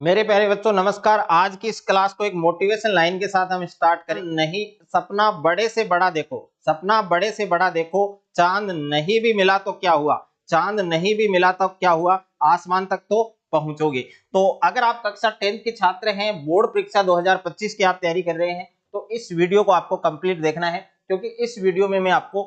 मेरे प्यारे बच्चों नमस्कार। आज की इस क्लास को एक मोटिवेशन लाइन के साथ हम स्टार्ट करें। नहीं, सपना बड़े से बड़ा देखो, सपना बड़े से बड़ा देखो। चांद नहीं भी मिला तो क्या हुआ, चांद नहीं भी मिला तो क्या हुआ, आसमान तक तो पहुंचोगे। तो अगर आप कक्षा 10th के छात्र हैं, बोर्ड परीक्षा 2025 की आप तैयारी कर रहे हैं, तो इस वीडियो को आपको कंप्लीट देखना है, क्योंकि इस वीडियो में मैं आपको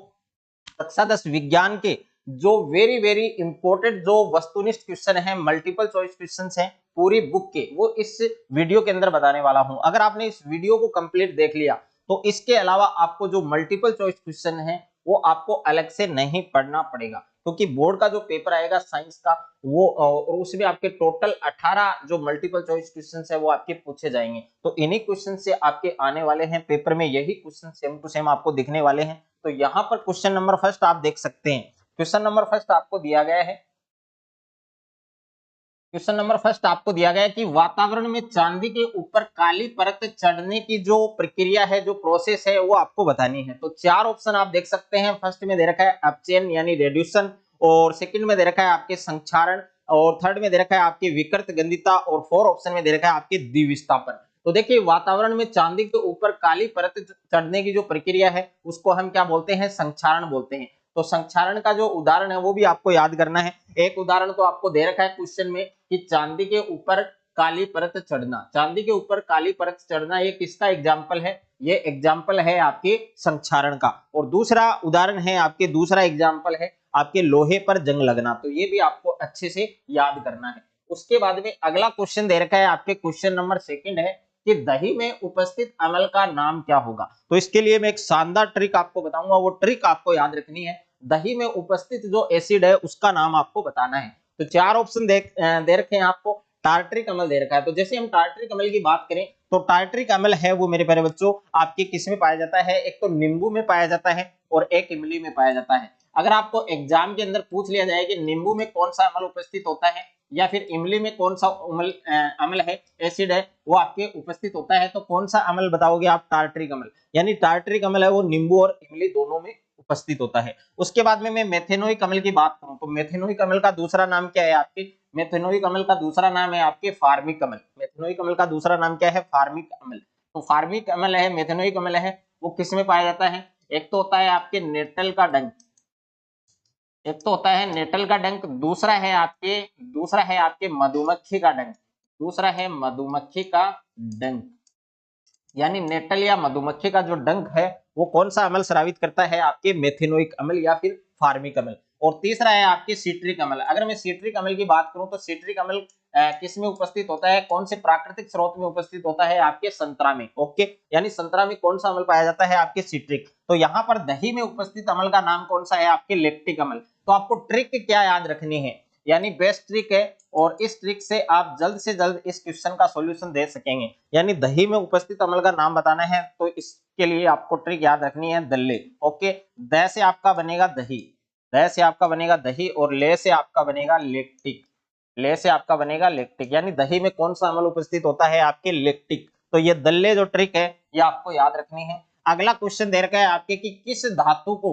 कक्षा 10 विज्ञान के जो वेरी वेरी इंपॉर्टेंट जो वस्तुनिष्ठ क्वेश्चन है, मल्टीपल चॉइस क्वेश्चन हैं पूरी बुक के, वो इस वीडियो के अंदर बताने वाला हूं। अगर आपने इस वीडियो को कंप्लीट देख लिया तो इसके अलावा आपको जो मल्टीपल चॉइस क्वेश्चन है वो आपको अलग से नहीं पढ़ना पड़ेगा, क्योंकि बोर्ड का जो पेपर आएगा साइंस का वो और उसमें आपके टोटल 18 जो मल्टीपल चॉइस क्वेश्चन है वो आपके पूछे जाएंगे। तो इन्हीं क्वेश्चन से आपके आने वाले हैं पेपर में, यही क्वेश्चन सेम टू सेम आपको दिखने वाले हैं। तो यहाँ पर क्वेश्चन नंबर फर्स्ट आप देख सकते हैं। क्वेश्चन नंबर फर्स्ट आपको दिया गया है, क्वेश्चन नंबर फर्स्ट आपको दिया गया है कि वातावरण में चांदी के ऊपर काली परत चढ़ने की जो प्रक्रिया है, जो प्रोसेस है, वो आपको बतानी है। तो चार ऑप्शन आप देख सकते हैं। फर्स्ट में दे रखा है अपचयन यानी रेड्यूशन, और सेकंड में दे रखा है आपके संक्षारण, और थर्ड में दे रखा है आपकी विकृत गंधिता, और फोर्थ ऑप्शन में दे रखा है आपके द्विविस्थापन। तो देखिए, वातावरण में चांदी के ऊपर काली परत चढ़ने की जो प्रक्रिया है उसको हम क्या बोलते हैं, संक्षारण बोलते हैं। तो संक्षारण का जो उदाहरण है वो भी आपको याद करना है। एक उदाहरण तो आपको दे रखा है क्वेश्चन में कि चांदी के ऊपर काली परत चढ़ना, चांदी के ऊपर काली परत चढ़ना, ये किसका एग्जाम्पल है, ये एग्जाम्पल है आपके संक्षारण का। और दूसरा उदाहरण है आपके, दूसरा एग्जाम्पल है आपके लोहे पर जंग लगना। तो ये भी आपको अच्छे से याद करना है। उसके बाद में अगला क्वेश्चन दे रखा है आपके, क्वेश्चन नंबर सेकंड है कि दही में उपस्थित अम्ल का नाम क्या होगा। तो इसके लिए मैं एक शानदार ट्रिक आपको बताऊंगा, वो ट्रिक आपको याद रखनी है। दही में उपस्थित जो एसिड है उसका नाम आपको बताना है। तो चार ऑप्शन दे रखे हैं आपको। टार्टरिक अम्ल दे रखा है। तो जैसे हम टार्टरिक अम्ल की बात करें तो टार्टरिक अम्ल है वो मेरे प्यारे बच्चों आपके किस में पाया जाता है, एक तो नींबू में पाया जाता है और एक इमली में पाया जाता है। अगर आपको एग्जाम के अंदर पूछ लिया जाए कि नींबू में कौन सा अम्ल उपस्थित होता है या फिर इमली में कौन सा अम्ल है, एसिड है, वो आपके उपस्थित होता है, तो कौन सा अम्ल बताओगे आप, टार्टरिक अम्ल। यानी टार्टरिक अम्ल है वो नींबू और इमली दोनों में उपस्थित होता है। उसके बाद में मैं मेथेनोइक अम्ल की बात करूं तो मेथेनोइक अम्ल का दूसरा नाम क्या है आपके, मेथेनोइक अम्ल का दूसरा नाम है आपके फार्मिक अम्ल। मेथेनोइक अम्ल का दूसरा नाम क्या है, फार्मिक अम्ल। तो फार्मिक अम्ल है, मेथेनोइक अम्ल है, वो किस में पाया जाता है, एक तो होता है आपके नेटल का डंक, एक तो होता है नेटल का डंक, दूसरा है आपके मधुमक्खी का डंक, दूसरा है मधुमक्खी का डंक। यानी नेटल या मधुमक्खी का जो डंक है वो कौन सा अम्ल स्रावित करता है, आपके मेथेनोइक अम्ल या फिर फार्मिक अम्ल। और तीसरा है आपके सिट्रिक अम्ल। अगर मैं सिट्रिक अम्ल की बात करूं तो सिट्रिक अम्ल किस में उपस्थित होता है, कौन से प्राकृतिक स्रोत में उपस्थित होता है, आपके संतरा में। ओके, यानी संतरा में कौन सा अम्ल पाया जाता है, आपके सिट्रिक। तो यहाँ पर दही में उपस्थित अम्ल का नाम कौन सा है, आपके लैक्टिक अम्ल। तो आपको ट्रिक क्या याद रखनी है, यानी बेस्ट ट्रिक है, और इस ट्रिक से आप जल्द से जल्द इस क्वेश्चन का सॉल्यूशन दे सकेंगे। यानी दही में उपस्थित अम्ल का नाम बताना है, तो इसके लिए आपको ट्रिक याद रखनी है, दल्ले। ओके, द से आपका बनेगा दही, द से आपका बनेगा दही, और ले से आपका बनेगा लेक्टिक, ले से आपका बनेगा लेक्टिक। यानी दही में कौन सा अम्ल उपस्थित होता है, आपके लेक्टिक। तो ये दल्ले जो ट्रिक है ये आपको याद रखनी है। अगला क्वेश्चन दे रखा है आपके कि किस धातु को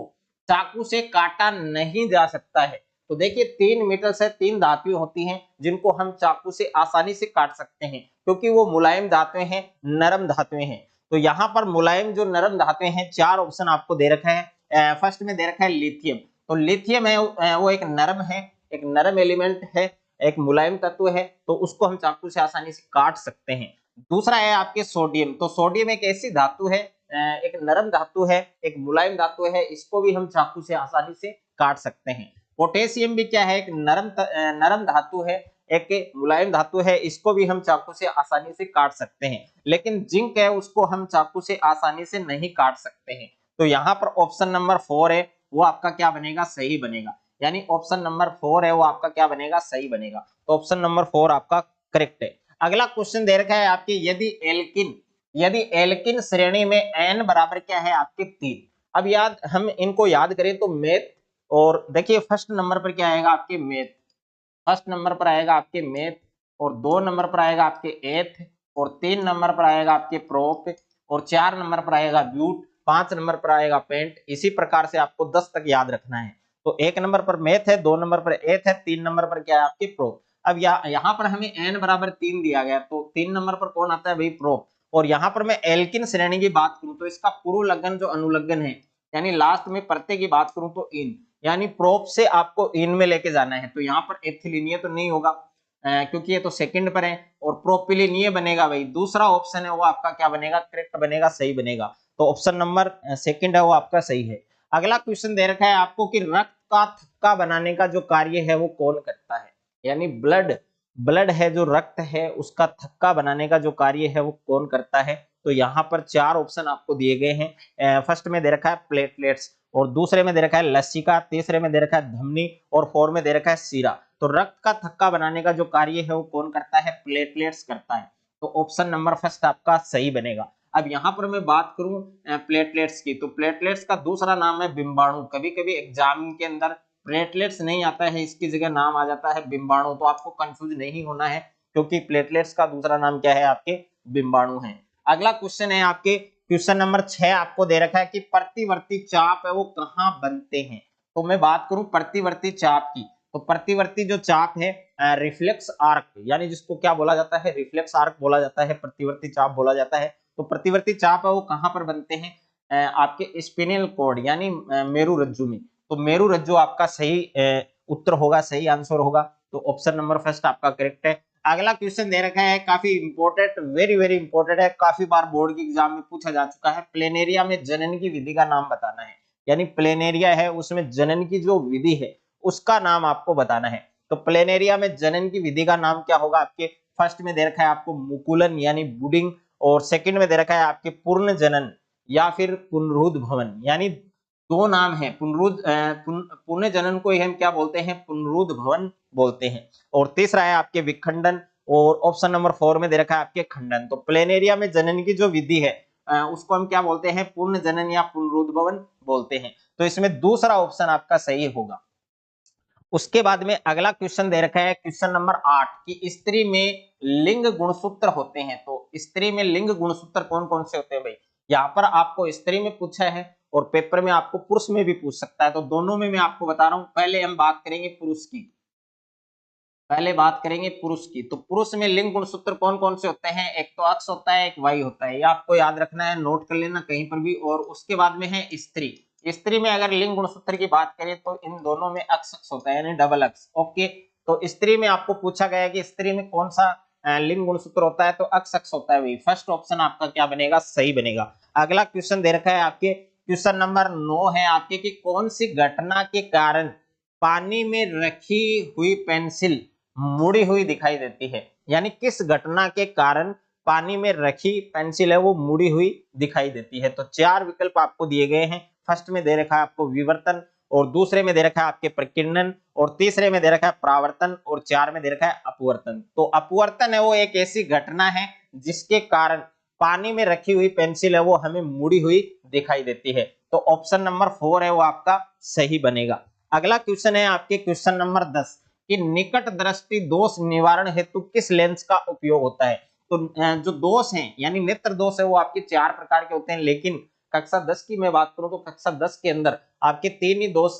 चाकू से काटा नहीं जा सकता है। तो देखिए, 3 मीटर से 3 धातुएं होती हैं जिनको हम चाकू से आसानी से काट सकते हैं, क्योंकि वो मुलायम धातुएं हैं, नरम धातुएं हैं। तो यहाँ पर मुलायम जो नरम धातुएं हैं, चार ऑप्शन आपको दे रखा है। फर्स्ट में दे रखा है लिथियम। तो लिथियम है वो एक नरम है, एक नरम एलिमेंट है, एक मुलायम तत्व है, तो उसको हम चाकू से आसानी से काट सकते हैं। दूसरा है आपके सोडियम। तो सोडियम एक ऐसी धातु है, एक नरम धातु है, एक मुलायम धातु है, इसको भी हम चाकू से आसानी से काट सकते हैं। पोटेशियम भी क्या है, एक नरम धातु है, एक मुलायम धातु है, इसको भी हम चाकू से आसानी से काट सकते हैं। लेकिन जिंक है उसको हम चाकू से आसानी से नहीं काट सकते हैं। तो यहाँ पर ऑप्शन नंबर 4 है वो आपका क्या बनेगा, सही बनेगा। यानी ऑप्शन नंबर 4 है वो आपका क्या बनेगा, सही बनेगा। तो ऑप्शन नंबर 4 आपका करेक्ट है। अगला क्वेश्चन दे रखा है आपके, यदि एल्किन श्रेणी में n बराबर क्या है, आपके 3। अब हम इनको याद करें तो मेथ, और देखिए फर्स्ट नंबर पर क्या आएगा, आपके मेथ, फर्स्ट नंबर पर आएगा आपके मेथ, और 2 नंबर पर आएगा आपके एथ, और 3 नंबर पर आएगा आपके प्रोप, और 4 नंबर पर आएगा ब्यूट, 5 नंबर पर आएगा पेंट। इसी प्रकार से आपको 10 तक याद रखना है। तो 1 नंबर पर मेथ है, 2 नंबर पर एथ है, 3 नंबर पर क्या है, आपके प्रोप। अब यहाँ पर हमें n बराबर 3 दिया गया, तो 3 नंबर पर कौन आता है भाई, प्रोप। और यहाँ पर मैं एल्किन श्रेणी की बात करूं तो इसका पूर्वलग्न जो अनुलग्न है, यानी लास्ट में प्रत्यय की बात करूं तो इन, यानी प्रोप से आपको इन में लेके जाना है। तो यहाँ पर एथिलीनीय तो नहीं होगा क्योंकि ये तो सेकंड पर है, और प्रोपिलीनीय बनेगा भाई। दूसरा ऑप्शन है वो आपका क्या बनेगा, करेक्ट बनेगा, सही बनेगा। तो ऑप्शन नंबर सेकंड है वो आपका सही है। अगला क्वेश्चन दे रखा है आपको कि रक्त का थक्का बनाने का जो कार्य है वो कौन करता है, यानी ब्लड है जो रक्त है उसका थक्का बनाने का जो कार्य है वो कौन करता है। तो यहाँ पर 4 ऑप्शन आपको दिए गए हैं। फर्स्ट में दे रखा है प्लेटलेट्स, और दूसरे में दे रखा है लसिका, तीसरे में दे रखा है धमनी, और 4 में दे रखा है सीरा। तो रक्त का थक्का बनाने का जो कार्य है वो कौन करता है, प्लेटलेट्स करता है। तो ऑप्शन नंबर फर्स्ट आपका सही बनेगा। अब यहाँ पर मैं बात करूं प्लेटलेट्स की, तो प्लेटलेट्स का दूसरा नाम है बिंबाणु। कभी कभी एग्जाम के अंदर प्लेटलेट्स नहीं आता है, इसकी जगह नाम आ जाता है बिंबाणु। तो आपको कंफ्यूज नहीं होना है, क्योंकि प्लेटलेट्स का दूसरा नाम क्या है, आपके बिंबाणु है। अगला क्वेश्चन है आपके क्वेश्चन नंबर 6 आपको दे रखा है कि प्रतिवर्ती चाप है वो कहाँ बनते हैं। तो मैं बात करूं प्रतिवर्ती चाप की, तो प्रतिवर्ती जो चाप है रिफ्लेक्स आर्क, यानी जिसको क्या बोला जाता है, रिफ्लेक्स आर्क बोला जाता है, प्रतिवर्ती चाप बोला जाता है। तो प्रतिवर्ती चाप है वो कहाँ पर बनते हैं, आपके स्पिनल कॉर्ड यानी मेरु रज्जु में। तो मेरु रज्जु आपका सही उत्तर होगा, सही आंसर होगा। तो ऑप्शन नंबर फर्स्ट आपका करेक्ट है। अगला क्वेश्चन दे रखा है काफी इंपॉर्टेंट, वेरी वेरी इंपॉर्टेंट है, काफी बार बोर्ड के एग्जाम में पूछा जा चुका है। प्लेनेरिया में जनन की विधि का नाम बताना है, यानी प्लेनेरिया है उसमें जनन की जो विधि है उसका नाम आपको बताना है। तो प्लेनेरिया में जनन की विधि का नाम क्या होगा आपके, फर्स्ट में दे रखा है आपको मुकुलन यानी बुडिंग, और सेकंड में दे रखा है आपके पूर्ण जनन या फिर पुनरुद्भवन, यानी दो नाम है। पुण्य जनन को हम क्या बोलते हैं, पुनरुद्भवन बोलते हैं। और तीसरा है आपके विखंडन, और ऑप्शन नंबर 4 में दे रखा है आपके खंडन। तो प्लेनेरिया में जनन की जो विधि है उसको हम क्या बोलते हैं, पूर्ण जनन या पुनरुद्भवन बोलते हैं। तो इसमें दूसरा ऑप्शन आपका सही होगा। उसके बाद में अगला क्वेश्चन दे रखा है क्वेश्चन नंबर 8 कि स्त्री में लिंग गुणसूत्र होते हैं। तो स्त्री में लिंग गुणसूत्र कौन कौन से होते हैं भाई, यहाँ पर आपको स्त्री में पूछा है और पेपर में आपको पुरुष में भी पूछ सकता है। तो दोनों में मैं आपको बता रहा हूं। पहले हम बात करेंगे पुरुष की, तो पुरुष में लिंग गुणसूत्र कौन कौन से होते हैं, एक तो अक्ष होता है, एक वाई होता है। ये आपको याद रखना है, नोट कर लेना कहीं पर भी। और उसके बाद में है स्त्री। स्त्री में अगर लिंग गुणसूत्र की बात करें तो इन दोनों में अक्ष होता है, यानी डबल अक्ष। ओके, तो स्त्री में आपको पूछा गया है कि स्त्री में कौन सा लिंग गुणसूत्र होता है, तो अक्ष होता है। वही फर्स्ट ऑप्शन आपका क्या बनेगा, सही बनेगा। अगला क्वेश्चन दे रखा है आपके क्वेश्चन नंबर 9 है आपके कि कौन सी घटना के कारण पानी में रखी हुई पेंसिल मुड़ी हुई दिखाई देती है, यानी किस घटना के कारण पानी में रखी पेंसिल है वो मुड़ी हुई दिखाई देती है। तो 4 विकल्प आपको दिए गए हैं। फर्स्ट में दे रखा है आपको विवर्तन, और दूसरे में दे रखा है आपके प्रकीर्णन, और तीसरे में दे रखा है परावर्तन, और 4 में दे रखा है अपवर्तन। तो अपवर्तन है वो एक ऐसी घटना है जिसके कारण पानी में रखी हुई पेंसिल है वो हमें मुड़ी हुई दिखाई देती है। तो ऑप्शन नंबर 4 है वो आपका सही बनेगा। अगला क्वेश्चन है आपके क्वेश्चन नंबर 10 कि निकट दृष्टि दोष निवारण हेतु किस लेंस का उपयोग होता है। तो जो दोष हैं यानी नेत्र दोष है वो आपके 4 प्रकार के होते हैं, लेकिन कक्षा 10 की मैं बात करूं तो कक्षा 10 के अंदर आपके 3 ही दोष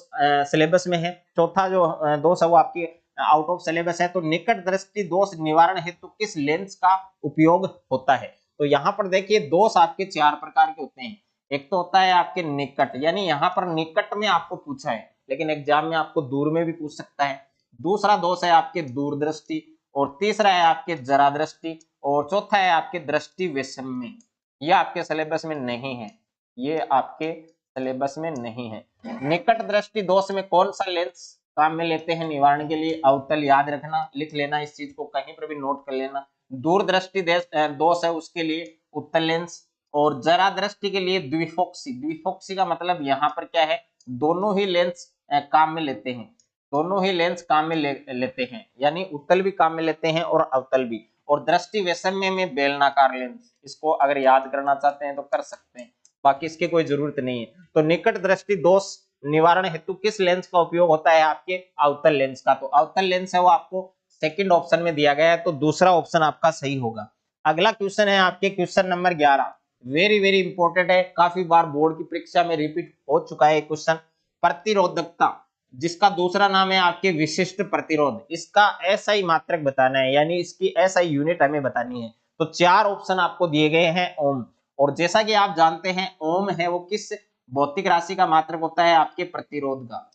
सिलेबस में है। चौथा जो दोष है वो आपके आउट ऑफ सिलेबस है। तो निकट दृष्टि दोष निवारण हेतु किस लेंस का उपयोग होता है। तो यहाँ पर देखिए दोष आपके 4 प्रकार के होते हैं। एक तो होता है आपके निकट, यानी यहाँ पर निकट में आपको पूछा है, लेकिन एग्जाम में आपको दूर में भी पूछ सकता है। दूसरा दोष है आपके दूरदृष्टि, और तीसरा है आपके जरा दृष्टि, और चौथा है आपके दृष्टि वैषम्य। ये आपके सिलेबस में नहीं है, ये आपके सिलेबस में नहीं है। निकट दृष्टि दोष में कौन सा लेंस काम में लेते हैं निवारण के लिए, अवतल, याद रखना, लिख लेना, इस चीज को कहीं पर भी नोट कर लेना। दूरदृष्टि दोष है उसके लिए उत्तल लेंस, और जरा दृष्टि के लिए द्विफोक्सी। द्विफोक्सी का मतलब यहाँ पर क्या है, दोनों ही लेंस काम में लेते हैं, दोनों ही लेंस काम में लेते हैं, यानी उत्तल भी काम में लेते हैं और अवतल भी। और दृष्टि वैषम्य में बेलनाकार लेंस, इसको अगर याद करना चाहते हैं तो कर सकते हैं, बाकी इसकी कोई जरूरत नहीं है। तो निकट दृष्टि दोष निवारण हेतु किस लेंस का उपयोग होता है, आपके अवतल लेंस का। तो अवतल लेंस है वो आपको सेकंड ऑप्शन में दिया गया है, तो दूसरा ऑप्शन आपका सही होगा। अगला क्वेश्चन है आपके question number 11, very very important है, काफी बार बोर्ड की परीक्षा में रिपीट हो चुका है क्वेश्चन। प्रतिरोधकता, जिसका दूसरा नाम है आपके विशिष्ट प्रतिरोध, इसका एसआई मात्रक बताना है, यानी इसकी एसआई यूनिट हमें बतानी है। तो चार ऑप्शन आपको दिए गए हैं ओम। और जैसा कि आप जानते हैं ओम है वो किस भौतिक राशि का मात्रक होता है, आपके प्रतिरोध का,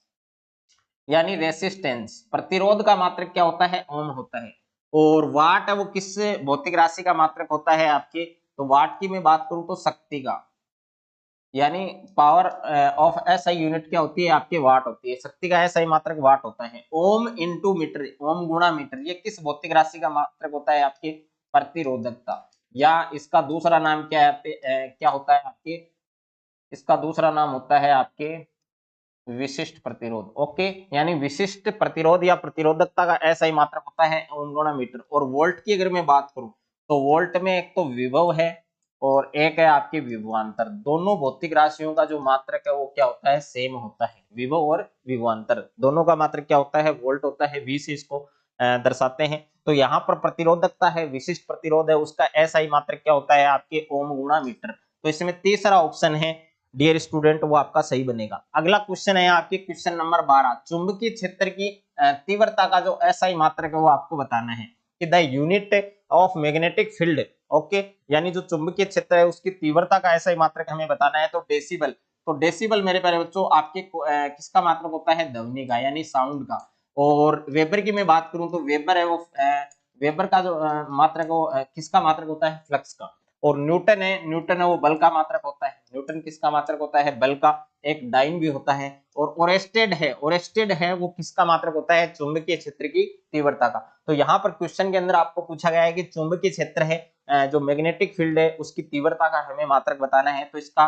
यानी रेसिस्टेंस, प्रतिरोध का मात्रक क्या होता है, ओम होता है। और वाट है वो किस भौतिक राशि का मात्रक होता है आपके, तो वाट की मैं बात करूं तो शक्ति का, यानी पावर ऑफ एसआई यूनिट क्या होती है आपके, वाट होती है। शक्ति का एसआई मात्रक वाट होता है। ओम इंटू मीटर, ओम गुणा मीटर, ये किस भौतिक राशि का मात्रक होता है आपके, प्रतिरोधकता, या इसका दूसरा नाम क्या है क्या होता है आपके, इसका दूसरा नाम होता है आपके विशिष्ट प्रतिरोध। ओके, यानी विशिष्ट प्रतिरोध या प्रतिरोधकता का एसआई मात्रक होता है ओम गुणा मीटर। और वोल्ट की अगर मैं बात करूं तो वोल्ट में एक तो विभव है और एक है आपके विभवांतर। दोनों भौतिक राशियों का जो मात्रक है वो क्या होता है, सेम होता है। विभव और विभवांतर दोनों का मात्रक क्या होता है, वोल्ट होता है। वी से इसको दर्शाते हैं। तो यहाँ पर प्रतिरोधकता है, विशिष्ट प्रतिरोध है, उसका एसआई मात्रक क्या होता है आपके, ओम गुणा मीटर। तो इसमें तीसरा ऑप्शन है डियर स्टूडेंट वो आपका सही बनेगा। अगला क्वेश्चन है आपके क्वेश्चन नंबर 12, चुंबकीय क्षेत्र की तीव्रता का जो एसआई मात्रक है वो आपको बताना है कि the unit of magnetic field. Okay, यानी जो चुंबकीय क्षेत्र है उसकी तीव्रता का एसआई मात्रक हमें बताना है। तो डेसिबल, तो डेसिबल मेरे प्यारे बच्चों आपके किसका मात्रक होता है, ध्वनि का, यानी साउंड का। और वेबर की मैं बात करूं तो वेबर है वो वेबर का जो मात्रक वो किसका मात्रक होता है, फ्लक्स का। और न्यूटन है, न्यूटन है वो बल का मात्रक होता है। न्यूटन किसका मात्रक होता है, बल का। एक डाइन भी होता है। और ओरेस्टेड है, ओरेस्टेड है वो किसका मात्रक होता है, चुंबकीय क्षेत्र की तीव्रता का। तो यहाँ पर क्वेश्चन के अंदर आपको पूछा गया है कि चुंबकीय क्षेत्र है जो मैग्नेटिक फील्ड है उसकी तीव्रता का हमें मात्रक बताना है। तो इसका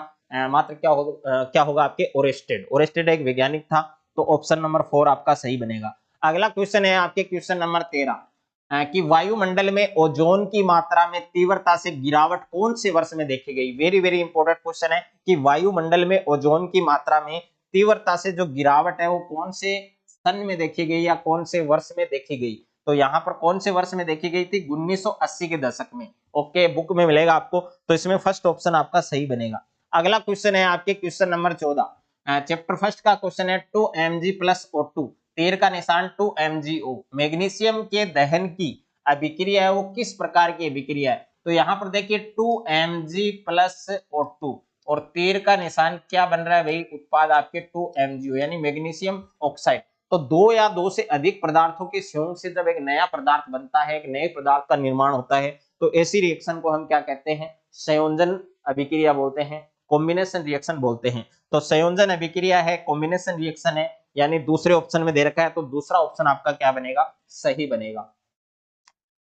मात्रक क्या होगा आपके, ओरेस्टेड। ओरेस्टेड एक वैज्ञानिक था। तो ऑप्शन नंबर 4 आपका सही बनेगा। अगला क्वेश्चन है आपके क्वेश्चन नंबर 13 कि वायुमंडल में ओजोन की मात्रा में तीव्रता से गिरावट कौन से वर्ष में देखी गई। वेरी वेरी इंपॉर्टेंट क्वेश्चन है कि वायुमंडल में ओजोन की मात्रा में तीव्रता से जो गिरावट है वो कौन से सन में देखी गई या कौन से वर्ष में देखी गई। तो यहाँ पर कौन से वर्ष में देखी गई थी, 1980 के दशक में। ओके, बुक में मिलेगा आपको। तो इसमें फर्स्ट ऑप्शन आपका सही बनेगा। अगला क्वेश्चन है आपके क्वेश्चन नंबर 14, चैप्टर फर्स्ट का क्वेश्चन है 2 mg+O2, तीर का निशान 2 MgO, मैग्नीशियम के दहन की अभिक्रिया है वो किस प्रकार की अभिक्रिया है। तो यहाँ पर देखिए 2 mg+O2 और तीर का निशान क्या बन रहा है भाई, उत्पाद आपके 2 MgO यानी मैग्नीशियम ऑक्साइड। तो दो या दो से अधिक पदार्थों के संयोग से जब एक नया पदार्थ बनता है, एक नए पदार्थ का निर्माण होता है, तो ऐसी रिएक्शन को हम क्या कहते हैं, संयोजन अभिक्रिया बोलते हैं, कॉम्बिनेशन रिएक्शन बोलते हैं। तो संयोजन अभिक्रिया है, कॉम्बिनेशन रिएक्शन है, यानी दूसरे ऑप्शन में दे रखा है। तो दूसरा ऑप्शन आपका क्या बनेगा, सही बनेगा।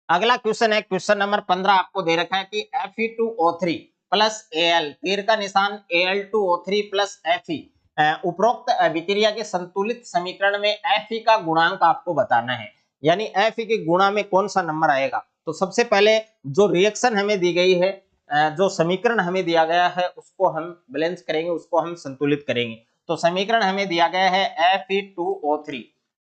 अगला क्वेश्चन है क्वेश्चन नंबर 15, आपको दे रखा है कि Fe2O3 प्लस Al, तीर का निशान Al2O3 प्लस Fe, उपरोक्त अभिक्रिया के संतुलित समीकरण में Fe का गुणांक आपको बताना है, यानी Fe के गुणा में कौन सा नंबर आएगा। तो सबसे पहले जो रिएक्शन हमें दी गई है, जो समीकरण हमें दिया गया है उसको हम बैलेंस करेंगे, उसको हम संतुलित करेंगे। तो समीकरण हमें दिया गया है Fe2O3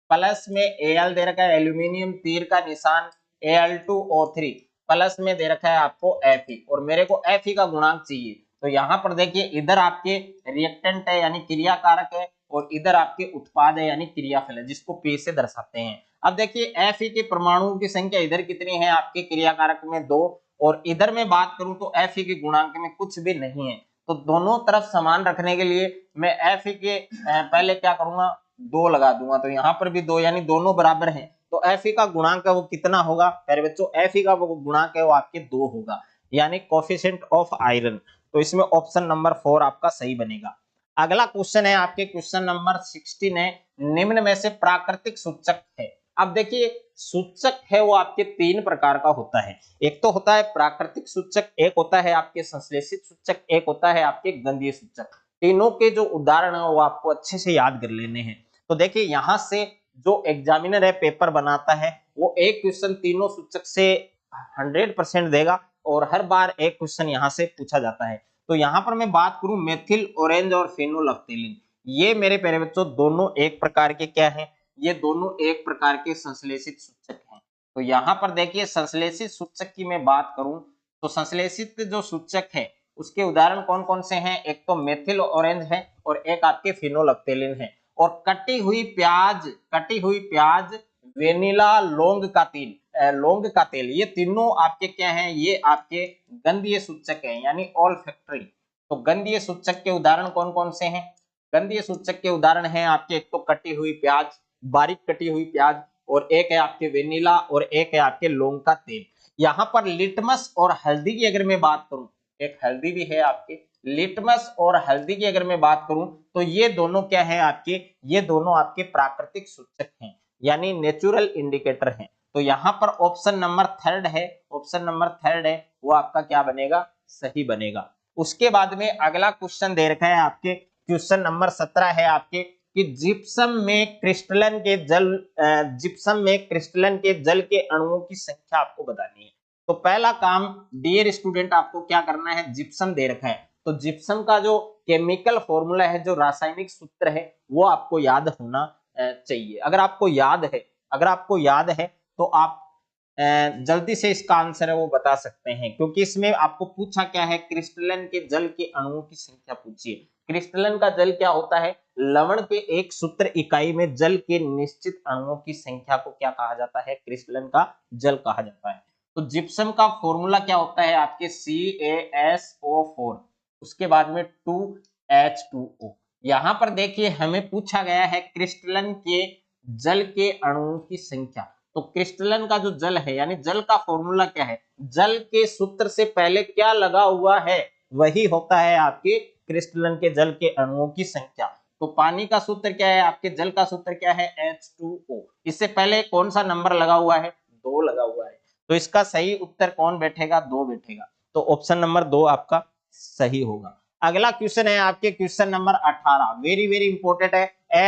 प्लस में Al दे रखा है एल्यूमिनियम, तीर का निशान Al2O3 प्लस में दे रखा है आपको Fe, और मेरे को Fe का गुणांक चाहिए। तो यहाँ पर देखिए इधर आपके रिएक्टेंट है यानी क्रियाकारक है, और इधर आपके उत्पाद है यानी क्रियाफल है, जिसको P से दर्शाते हैं। अब देखिए Fe के परमाणुओं की संख्या इधर कितनी है आपके क्रियाकारक में 2, और इधर मैं बात करूं तो Fe के गुणांक में कुछ भी नहीं है। तो दोनों तरफ समान रखने के लिए मैं Fe के पहले क्या करूंगा, 2 लगा दूंगा। तो यहाँ पर भी 2 यानी दोनों बराबर हैं। तो Fe का गुणांक है वो कितना होगा प्यारे बच्चों, Fe का वो गुणांक है वो आपके 2 होगा, यानी कोफिशिएंट ऑफ आयरन। तो इसमें ऑप्शन नंबर 4 आपका सही बनेगा। अगला क्वेश्चन है आपके क्वेश्चन नंबर 16 है, निम्न में से प्राकृतिक सूचक है। अब देखिए सूचक है वो आपके 3 प्रकार का होता है। एक तो होता है प्राकृतिक सूचक, एक होता है आपके संश्लेषित सूचक, एक होता है आपके गंधीय सूचक। तीनों के जो उदाहरण है वो आपको अच्छे से याद कर लेने हैं। तो देखिए यहाँ से जो एग्जामिनर है पेपर बनाता है वो एक क्वेश्चन तीनों सूचक से 100% देगा, और हर बार एक क्वेश्चन यहाँ से पूछा जाता है। तो यहाँ पर मैं बात करूं मेथिल ऑरेंज और फेनोल्फ्थेलिन, ये मेरे प्यारे बच्चों दोनों एक प्रकार के क्या हैं, ये दोनों एक प्रकार के संश्लेषित सूचक हैं। तो यहाँ पर देखिए संश्लेषित सूचक की मैं बात करूं तो संश्लेषित जो सूचक है उसके उदाहरण कौन कौन से हैं, एक तो मेथिल ऑरेंज है और एक आपके फेनोल्फ्थेलिन है। और कटी हुई प्याज, वेनिला, लौंग का तेल, ये तीनों आपके क्या हैं, ये आपके गंधीय सूचक हैं, यानी ऑल्फैक्टरी। तो गंधीय सूचक के उदाहरण कौन कौन से हैं? गंधीय सूचक के उदाहरण हैं आपके, एक तो कटी हुई प्याज, बारीक कटी हुई प्याज, और एक है आपके वेनिला, और एक है आपके लौंग का तेल। यहाँ पर लिटमस और हल्दी की अगर मैं बात करूं, एक हल्दी भी है आपके, लिटमस और हल्दी की अगर मैं बात करूं तो ये दोनों क्या है आपके, ये दोनों आपके प्राकृतिक सूचक हैं, यानी नेचुरल इंडिकेटर हैं। तो यहाँ पर ऑप्शन नंबर थर्ड है, वो आपका क्या बनेगा, सही बनेगा। उसके बाद में अगला क्वेश्चन दे रखा है आपके, क्वेश्चन नंबर 17 है आपके कि जिप्सम में क्रिस्टलन के जल के अणुओं की संख्या आपको बतानी है। तो पहला काम डियर स्टूडेंट आपको क्या करना है, जिप्सम दे रखा है तो जिप्सम का जो केमिकल फॉर्मूला है, जो रासायनिक सूत्र है, वो आपको याद होना चाहिए। अगर आपको याद है तो आप जल्दी से इसका आंसर है वो बता सकते हैं, क्योंकि इसमें आपको पूछा क्या है, क्रिस्टलन के जल के अणुओं की संख्या पूछिए। क्रिस्टलन का जल क्या होता है, लवण के एक सूत्र इकाई में जल के निश्चित अणुओं की संख्या को क्या कहा जाता है, क्रिस्टलन का जल कहा जाता है। तो जिप्सम का फॉर्मूला क्या होता है आपके, CaSO4, उसके बाद में 2H2O। यहाँ पर देखिए हमें पूछा गया है क्रिस्टलन के जल के अणुओं की संख्या। तो क्रिस्टलन का जो जल है, यानी जल का फॉर्मूला क्या है, जल के सूत्र से पहले क्या लगा हुआ है, वही होता है आपके क्रिस्टलन के जल के अणुओं की संख्या। तो पानी का सूत्र क्या है आपके, जल का सूत्र क्या है, H2O। इससे पहले कौन सा नंबर लगा हुआ है, 2 लगा हुआ है। तो इसका सही उत्तर कौन बैठेगा, 2 बैठेगा। तो ऑप्शन नंबर 2 आपका सही होगा। अगला क्वेश्चन है आपके, question number 18, very very important है।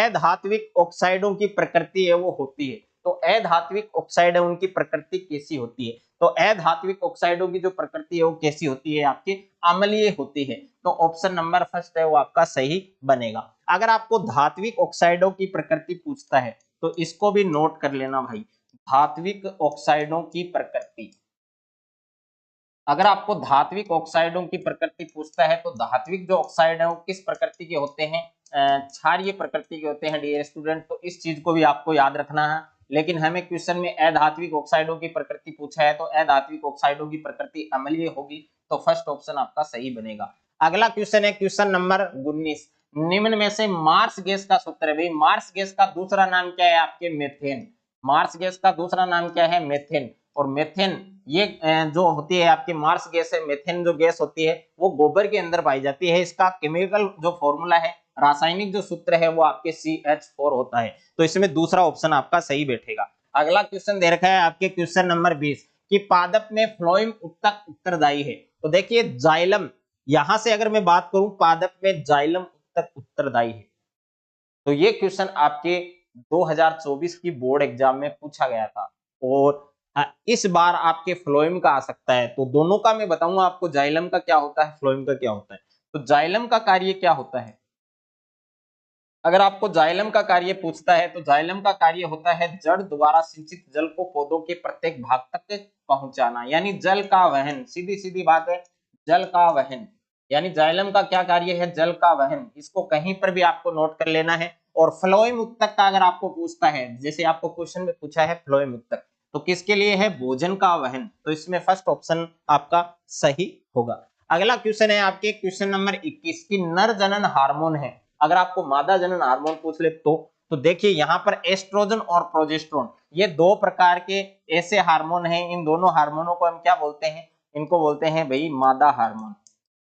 अधात्विक ऑक्साइडों की प्रकृति है वो होती है। तो अधात्विक ऑक्साइड है, उनकी प्रकृति कैसी होती है? तो अधात्विक ऑक्साइडों की जो प्रकृति है वो कैसी होती है आपकी, अम्लीय होती है। तो ऑप्शन नंबर फर्स्ट है वो आपका सही बनेगा। अगर आपको धात्विक ऑक्साइडों की प्रकृति पूछता है तो इसको भी नोट कर लेना भाई, धात्विक ऑक्साइडों की प्रकृति। अगर आपको धात्विक ऑक्साइडों की प्रकृति पूछता है तो धात्विक जो ऑक्साइड है वो किस प्रकृति के होते हैं, क्षारीय प्रकृति के होते हैं डियर स्टूडेंट। तो इस चीज को भी आपको याद रखना है। लेकिन हमें क्वेश्चन में अधात्विक ऑक्साइडों की प्रकृति पूछा है, तो अधात्विक ऑक्साइडों की प्रकृति अम्लीय होगी। तो फर्स्ट ऑप्शन आपका सही बनेगा। अगला क्वेश्चन है क्वेश्चन नंबर 19, निम्न में से मार्स गैस का सूत्र है। भाई मार्स गैस का दूसरा नाम क्या है आपके, मेथेन। मार्स गैस का दूसरा नाम क्या है, मेथेन। और मेथेन ये जो होती है आपकी मार्स गैस है, मेथेन जो गैस होती है वो गोबर के अंदर पाई जाती है। इसका केमिकल जो फॉर्मूला है, रासायनिक जो सूत्र है वो आपके CH4 होता है। तो इसमें दूसरा ऑप्शन आपका सही बैठेगा। अगला क्वेश्चन दे रखा है आपके क्वेश्चन नंबर 20 कि पादप में फ्लोएम उत्तक उत्तरदायी है। तो देखिए जाइलम, यहां से अगर मैं बात करूं पादप में जाइलम उत्तक उत्तरदायी है, तो ये क्वेश्चन आपके 2024 की बोर्ड एग्जाम में पूछा गया था और इस बार आपके फ्लोएम का आ सकता है। तो दोनों का मैं बताऊंगा आपको, जाइलम का क्या होता है, फ्लोएम का क्या होता है। तो जाइलम का कार्य क्या होता है, अगर आपको जाइलम का कार्य पूछता है तो जाइलम का कार्य होता है जड़ द्वारा सिंचित जल को पौधों के प्रत्येक भाग तक पहुंचाना, यानी जल का वहन। सीधी सीधी बात है, जल का वहन, यानी जाइलम का क्या कार्य है, जल का वहन। इसको कहीं पर भी आपको नोट कर लेना है। और फ्लोएम उत्तक का अगर आपको पूछता है, जैसे आपको क्वेश्चन में पूछा है फ्लोएम उत्तक, तो किसके लिए है, भोजन का वहन। तो इसमें फर्स्ट ऑप्शन आपका सही होगा। अगला क्वेश्चन है आपके क्वेश्चन नंबर 21 की नर जनन हार्मोन है। अगर आपको मादा जनन हार्मोन पूछ ले तो देखिए यहाँ पर एस्ट्रोजन और प्रोजेस्टेरोन, ये दो प्रकार के ऐसे हार्मोन हैं। इन दोनों हार्मोनों को हम क्या बोलते हैं, इनको बोलते हैं भाई मादा हार्मोन।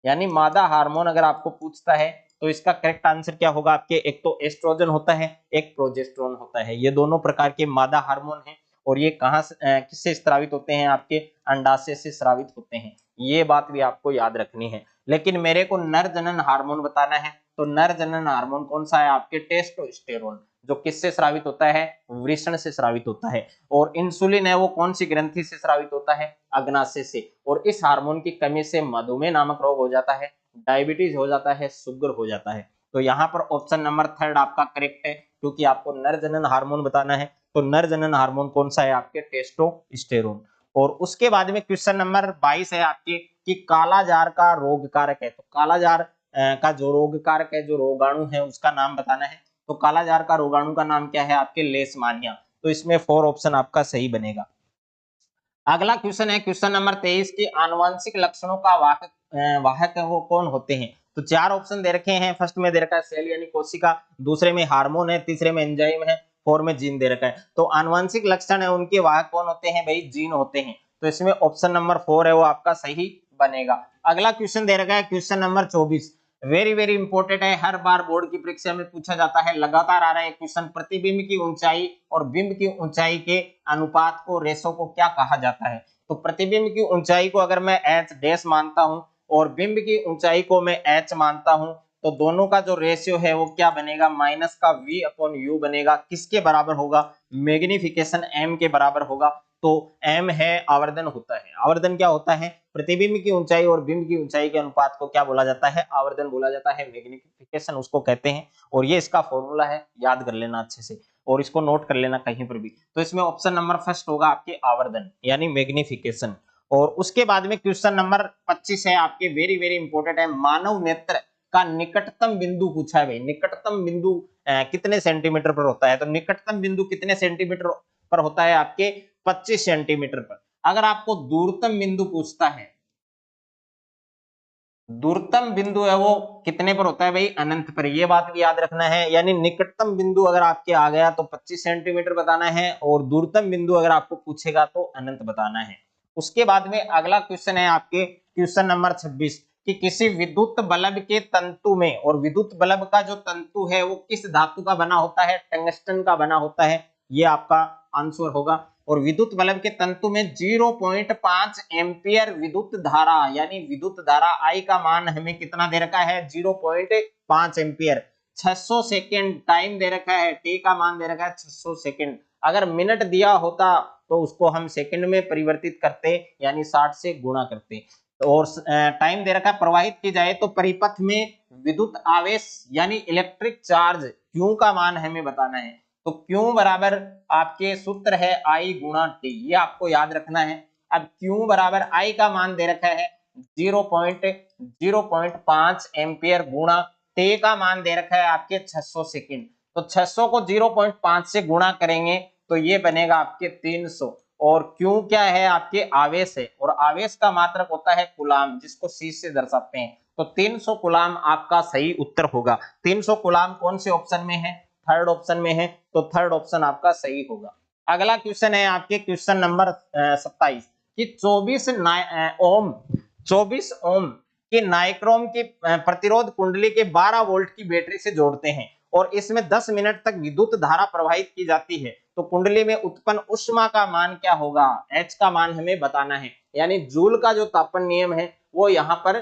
यानी मादा हार्मोन अगर आपको पूछता है तो इसका करेक्ट आंसर क्या होगा आपके, एक तो एस्ट्रोजन होता है, एक प्रोजेस्टेरोन होता है। ये दोनों प्रकार के मादा हार्मोन हैं और ये कहां से किससे स्रावित होते हैं, आपके अंडाशय से स्रावित होते हैं। ये बात भी आपको याद रखनी है। लेकिन मेरे को नर जनन हार्मोन बताना है, तो नर जनन हार्मोन कौन सा है आपके, टेस्टोस्टेरोन, जो किससे स्रावित होता है, वृषण से स्रावित होता है। और इंसुलिन है वो कौन सी ग्रंथि से स्रावित होता है, अग्नाशय से। और इस हार्मोन की कमी से मधुमेह नामक रोग हो जाता है, डायबिटीज हो जाता है, शुगर हो जाता है। तो यहाँ पर ऑप्शन नंबर थर्ड आपका करेक्ट है, क्योंकि आपको नर जनन हार्मोन बताना है। तो नर जनन हार्मोन कौन सा है आपके, टेस्टोस्टेरोन। और उसके बाद में क्वेश्चन नंबर 22 है आपके कि कालाजार का रोग कारक है। तो कालाजार का जो रोग कारक है, जो रोगाणु है, उसका नाम बताना है। तो कालाजार का रोगाणु का नाम क्या है आपके लेशमानिया। तो इसमें 4 ऑप्शन आपका सही बनेगा। अगला क्वेश्चन है क्वेश्चन नंबर 23 की आनुवंशिक लक्षणों का वाहक वो कौन होते हैं। तो 4 ऑप्शन दे रखे हैं। फर्स्ट में दे रखा है सेल यानी कोशिका, दूसरे में हार्मोन है, तीसरे में एंजाइम है, 4 में जीन दे रखा है। तो आनुवंशिक लक्षण है उनके वाहक कौन होते हैं भाई, जीन होते हैं। तो इसमें ऑप्शन नंबर 4 है वो आपका सही बनेगा। अगला क्वेश्चन दे रखा है question number 24, very very important है, हर बार बोर्ड की परीक्षा में पूछा जाता है, लगातार आ रहा है क्वेश्चन। प्रतिबिंब की ऊंचाई और बिंब की ऊंचाई के अनुपात को, रेशो को क्या कहा जाता है। तो प्रतिबिंब की ऊंचाई को अगर मैं h डैश मानता हूं और बिंब की ऊंचाई को मैं h मानता हूं, तो दोनों का जो रेशियो है वो क्या बनेगा, माइनस का v अपॉन u बनेगा। किसके बराबर होगा, मैग्निफिकेशन m के बराबर होगा। तो m है आवर्धन होता है। आवर्धन क्या होता है, प्रतिबिंब की ऊंचाई और बिंब की ऊंचाई के अनुपात को क्या बोला जाता है, आवर्धन बोला जाता है, मैग्निफिकेशन उसको कहते हैं। और ये इसका फॉर्मूला है, याद कर लेना अच्छे से और इसको नोट कर लेना कहीं पर भी। तो इसमें ऑप्शन नंबर फर्स्ट होगा आपके आवर्धन यानी मैग्निफिकेशन। और उसके बाद में क्वेश्चन नंबर 25 है आपके, वेरी वेरी इंपॉर्टेंट है, मानव नेत्र का निकटतम बिंदु पूछा है भाई। निकटतम बिंदु कितने सेंटीमीटर पर होता है। तो निकटतम बिंदु कितने सेंटीमीटर पर होता है आपके, 25 सेंटीमीटर पर। अगर आपको दूरतम बिंदु पूछता है, दूरतम बिंदु है वो कितने पर होता है भाई, अनंत पर। ये बात भी याद रखना है। यानी निकटतम बिंदु अगर आपके आ गया तो 25 सेंटीमीटर बताना है और दूरतम बिंदु अगर आपको पूछेगा तो अनंत बताना है। उसके बाद में अगला क्वेश्चन है आपके क्वेश्चन नंबर 26 कि किसी विद्युत बल्ब के तंतु में, और विद्युत बल्ब का जो तंतु है वो किस धातु का बना होता है, टंगस्टन का बना होता है। ये आपका आंसर होगा। और विद्युत बल्ब के तंतु में 0.5 एम्पियर विद्युत धारा, यानी विद्युत धारा आई का मान हमें कितना दे रखा है, 0.5 एम्पियर। 600 सेकेंड टाइम दे रखा है, टी का मान दे रखा है 600 सेकेंड। अगर मिनट दिया होता तो उसको हम सेकंड में परिवर्तित करते, यानी 60 से गुणा करते। और टाइम दे रखा है, प्रवाहित की जाए तो परिपथ में विद्युत आवेश यानी इलेक्ट्रिक चार्ज क्यू का मान हमें बताना है। तो क्यू बराबर आपके सूत्र है आई गुणा टी, ये आपको याद रखना है। अब क्यू बराबर आई का मान दे रखा है 0.5 एम्पियर गुणा टी का मान दे रखा है आपके 600 सेकेंड। तो 600 को 0.5 से गुणा करेंगे तो ये बनेगा आपके 300। और क्यू क्या है, आपके आवेश है, और आवेश का मात्रक होता है कूलाम, जिसको सी से दर्शाते हैं। तो 300 कूलाम आपका सही उत्तर होगा। 300 कूलाम कौन से ऑप्शन में है, थर्ड ऑप्शन में है। तो थर्ड ऑप्शन आपका सही होगा। अगला क्वेश्चन है आपके क्वेश्चन नंबर 27 कि 24 ओम के नाइक्रोम की प्रतिरोध कुंडली के 12 वोल्ट की बैटरी से जोड़ते हैं और इसमें 10 मिनट तक विद्युत धारा प्रवाहित की जाती है, तो कुंडली में उत्पन्न ऊष्मा का मान क्या होगा, H का मान हमें बताना है। यानी जूल का जो तापन नियम है वो यहाँ पर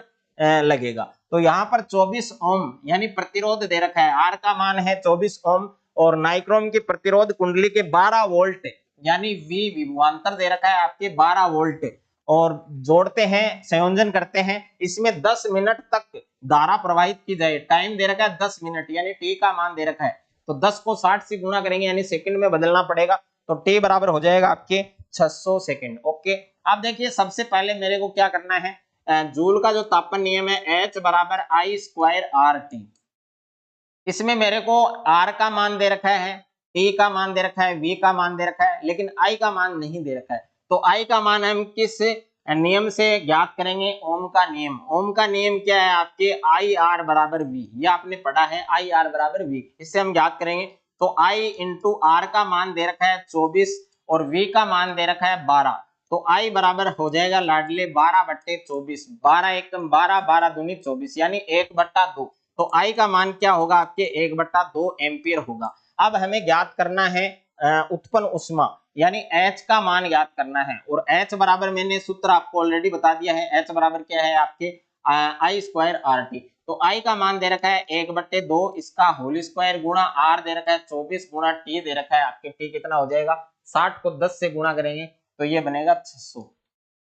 लगेगा। तो यहाँ पर 24 ओम यानी प्रतिरोध दे रखा है, R का मान है 24 ओम, और नाइक्रोम की प्रतिरोध कुंडली के 12 वोल्ट यानी V विभवांतर दे रखा है आपके 12 वोल्ट, और जोड़ते हैं, संयोजन करते हैं, इसमें 10 मिनट तक धारा प्रवाहित की जाए। टाइम दे रखा है 10 मिनट, यानी टी का मान दे रखा है। तो 10 को 60 से गुणा करेंगे, यानी सेकंड में बदलना पड़ेगा। तो टी बराबर हो जाएगा आपके 600 सेकंड। ओके, अब देखिए सबसे पहले मेरे को क्या करना है, जूल का जो तापन नियम है H बराबर आई स्क्वायर आर टी। इसमें मेरे को R का मान दे रखा है, T का मान दे रखा है, V का मान दे रखा है, लेकिन I का मान नहीं दे रखा है। तो I का मान हम किस नियम से ज्ञात करेंगे, ओम का नियम। ओम का नियम क्या है आपके, आई आर बराबर वी, ये आपने पढ़ा है, आई आर बराबर वी। इससे हम ज्ञात करेंगे। तो I इंटू आर का मान दे रखा है 24 और V का मान दे रखा है 12। तो I बराबर हो जाएगा लाडले 12/24, 12 एकम 12, 12 दूनी 24, यानी 1/2। तो I का मान क्या होगा आपके 1/2 एम्पियर होगा। अब हमें ज्ञात करना है उत्पन्न ऊष्मा, यानी H का मान ज्ञात करना है। और H बराबर मैंने सूत्र आपको ऑलरेडी बता दिया है, H बराबर क्या है आपके आई स्क्वायर आर टी। तो I का मान दे रखा है 1/2, इसका होल स्क्वायर गुणा R दे रखा है 24 गुणा T दे रखा है आपके, T कितना हो जाएगा, 60 को 10 से गुणा करेंगे तो ये बनेगा 600।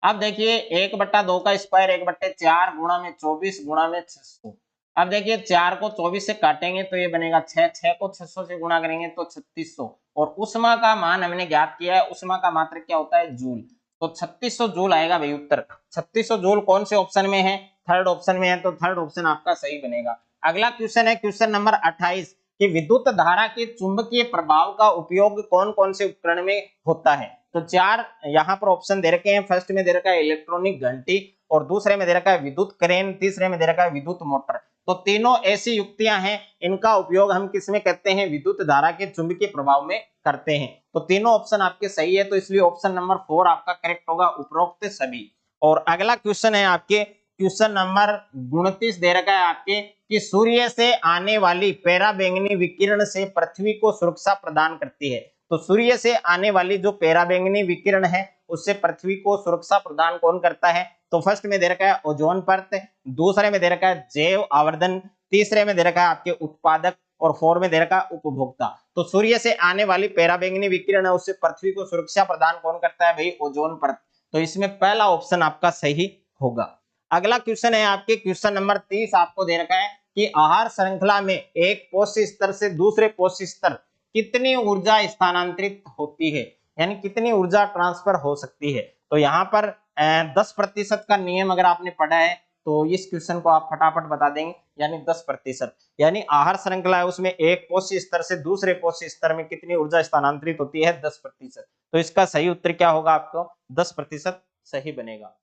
अब देखिए 1/2 का स्क्वायर 1/4 गुणा में 24 गुणा में 600। अब देखिए 4 को 24 से काटेंगे तो ये बनेगा 6, 6 को 600 से गुणा करेंगे तो 3600। और ऊष्मा का मान हमने ज्ञात किया है, ऊष्मा का मात्रक क्या होता है, जूल। तो 3600 जूल आएगा भाई उत्तर। 3600 जूल कौन से ऑप्शन में है, थर्ड ऑप्शन में है। तो थर्ड ऑप्शन आपका सही बनेगा। अगला क्वेश्चन है क्वेश्चन नंबर 28 कि विद्युत धारा के चुंबकीय प्रभाव का उपयोग कौन कौन से उपकरण में होता है। तो चार यहाँ पर ऑप्शन दे रखे हैं। फर्स्ट में दे रखा है इलेक्ट्रॉनिक घंटी, और दूसरे में दे रखा है विद्युत क्रेन, तीसरे में दे रखा है विद्युत मोटर। तो तीनों ऐसी युक्तियां हैं, इनका उपयोग हम किस में करते हैं, विद्युत धारा के चुंबकीय प्रभाव में करते हैं। तो तीनों ऑप्शन आपके सही है, तो इसलिए ऑप्शन नंबर 4 आपका करेक्ट होगा, उपरोक्त सभी। और अगला क्वेश्चन है आपके क्वेश्चन नंबर 29 दे रखा है आपके कि सूर्य से आने वाली पराबैंगनी विकिरण से पृथ्वी को सुरक्षा प्रदान करती है। तो सूर्य से आने वाली जो पराबैंगनी विकिरण है उससे पृथ्वी को सुरक्षा प्रदान कौन करता है। तो फर्स्ट में दे रखा है ओजोन परत, दूसरे में दे रखा है जैव आवर्धन, तीसरे में दे रखा है आपके उत्पादक, और 4 में दे रखा है उपभोक्ता। तो सूर्य से आने वाली पराबैंगनी विकिरण है उससे पृथ्वी को सुरक्षा प्रदान कौन करता है भाई, ओजोन परत। तो इसमें पहला ऑप्शन आपका सही होगा। अगला क्वेश्चन है आपके क्वेश्चन नंबर 30 आपको दे रखा है कि आहार श्रृंखला में एक पोषक स्तर से दूसरे पोषक स्तर कितनी ऊर्जा स्थानांतरित होती है, यानी कितनी ऊर्जा ट्रांसफर हो सकती है। तो यहाँ पर 10% का नियम अगर आपने पढ़ा है तो इस क्वेश्चन को आप फटाफट बता देंगे, यानी 10%, यानी आहार श्रृंखला है उसमें एक पोषक स्तर से दूसरे पोषक स्तर में कितनी ऊर्जा स्थानांतरित होती है, 10%। तो इसका सही उत्तर क्या होगा, आपको 10% सही बनेगा।